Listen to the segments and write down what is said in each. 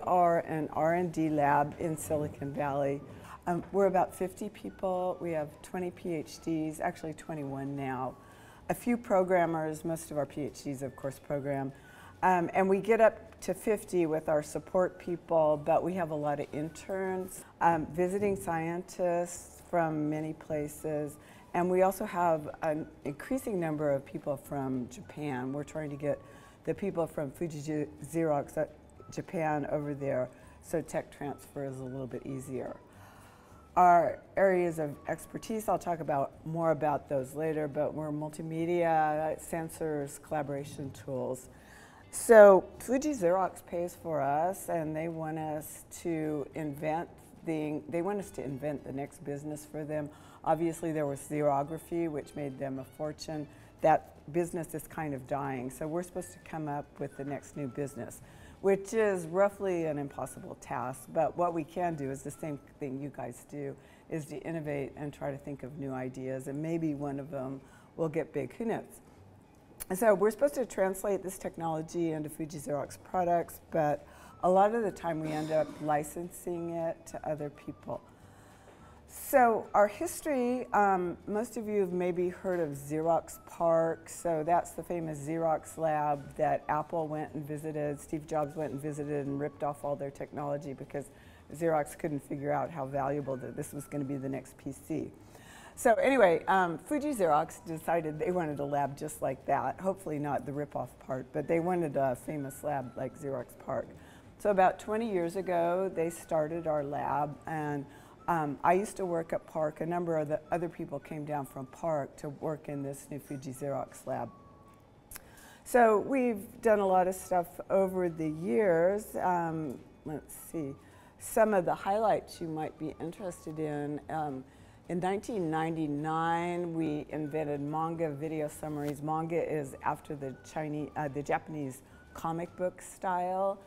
are an R&D lab in Silicon Valley. We're about 50 people. We have 20 PhDs, actually 21 now. A few programmers, most of our PhDs, of course, program. And we get up to 50 with our support people, but we have a lot of interns, visiting scientists from many places, and we also have an increasing number of people from Japan. We're trying to get the people from Fuji Xerox Japan over there, so tech transfer is a little bit easier. Our areas of expertise, I'll talk more about those later, but we're multimedia, sensors, collaboration tools. So Fuji Xerox pays for us, and they want us to invent the next business for them. Obviously, there was xerography, which made them a fortune. That business is kind of dying, so we're supposed to come up with the next new business, which is roughly an impossible task. But what we can do is the same thing you guys do, is to innovate and try to think of new ideas, and maybe one of them will get big. Who knows? And so we're supposed to translate this technology into Fuji Xerox products, but a lot of the time we end up licensing it to other people. So our history, most of you have maybe heard of Xerox PARC. So that's the famous Xerox lab that Apple went and visited, Steve Jobs went and visited and ripped off all their technology because Xerox couldn't figure out how valuable that this was going to be the next PC. So anyway, Fuji Xerox decided they wanted a lab just like that. Hopefully not the rip-off part, but they wanted a famous lab like Xerox PARC. So about 20 years ago, they started our lab, and I used to work at PARC. A number of the other people came down from PARC to work in this new Fuji Xerox lab. So we've done a lot of stuff over the years. Let's see. Some of the highlights you might be interested in. In 1999, we invented manga video summaries. Manga is after the Japanese comic book style.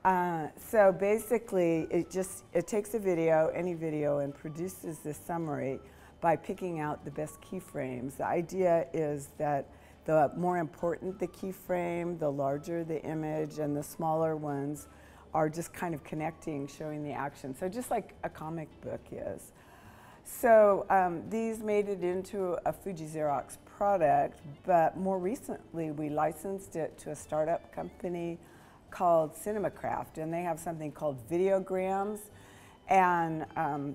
So basically, it takes a video, any video, and produces this summary by picking out the best keyframes. The idea is that the more important the keyframe, the larger the image, and the smaller ones are just kind of connecting, showing the action. So just like a comic book is. So these made it into a Fuji Xerox product, but more recently we licensed it to a startup company called CinemaCraft, and they have something called videograms, and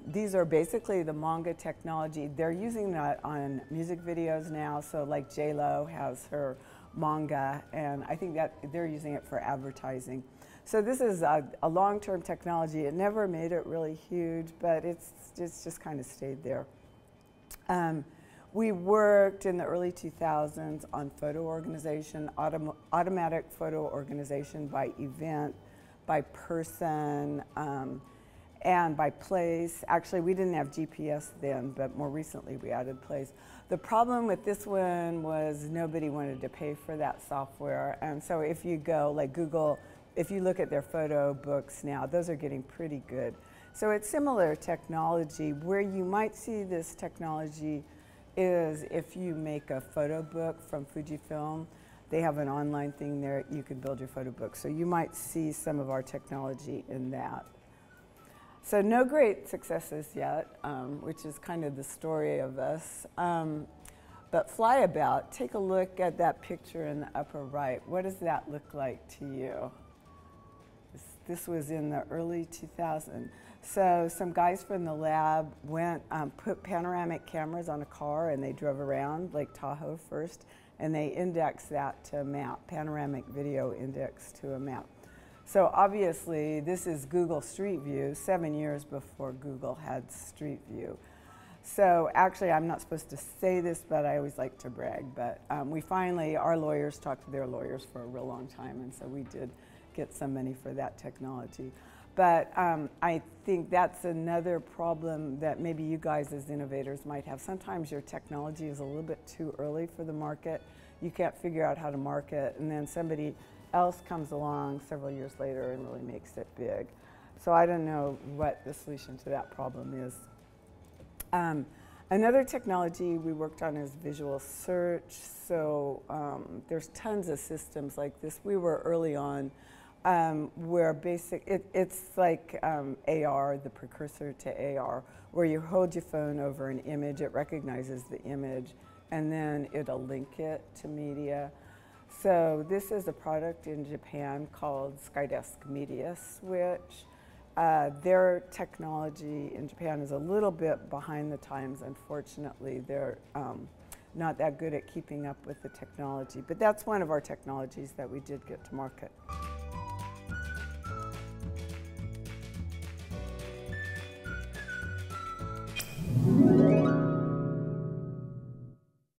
these are basically the manga technology. They're using that on music videos now, so like J-Lo has her manga, and I think that they're using it for advertising. So this is a long-term technology. It never made it really huge, but it's just kind of stayed there. We worked in the early 2000s on photo organization, automatic photo organization by event, by person, and by place. Actually, we didn't have GPS then, but more recently we added place. The problem with this one was nobody wanted to pay for that software, and so if you go, like Google, if you look at their photo books now, those are getting pretty good. So it's similar technology. Where you might see this technology is if you make a photo book from Fujifilm. They have an online thing there, you can build your photo book. So you might see some of our technology in that. So no great successes yet, which is kind of the story of us. But Flyabout, take a look at that picture in the upper right. What does that look like to you? This was in the early 2000s. So some guys from the lab went, put panoramic cameras on a car, and they drove around Lake Tahoe first, and they indexed that to a map, panoramic video index to a map. So obviously this is Google Street View, 7 years before Google had Street View. So actually, I'm not supposed to say this, but I always like to brag, but we finally, our lawyers talked to their lawyers for a real long time, and so we did get some money for that technology. But I think that's another problem that maybe you guys as innovators might have. Sometimes your technology is a little bit too early for the market. You can't figure out how to market, and then somebody else comes along several years later and really makes it big. So I don't know what the solution to that problem is. Another technology we worked on is visual search. So there's tons of systems like this. We were early on where it's like AR, the precursor to AR, where you hold your phone over an image, it recognizes the image, and then it'll link it to media. So this is a product in Japan called Skydesk Media Switch. Their technology in Japan is a little bit behind the times, unfortunately. They're not that good at keeping up with the technology, but that's one of our technologies that we did get to market.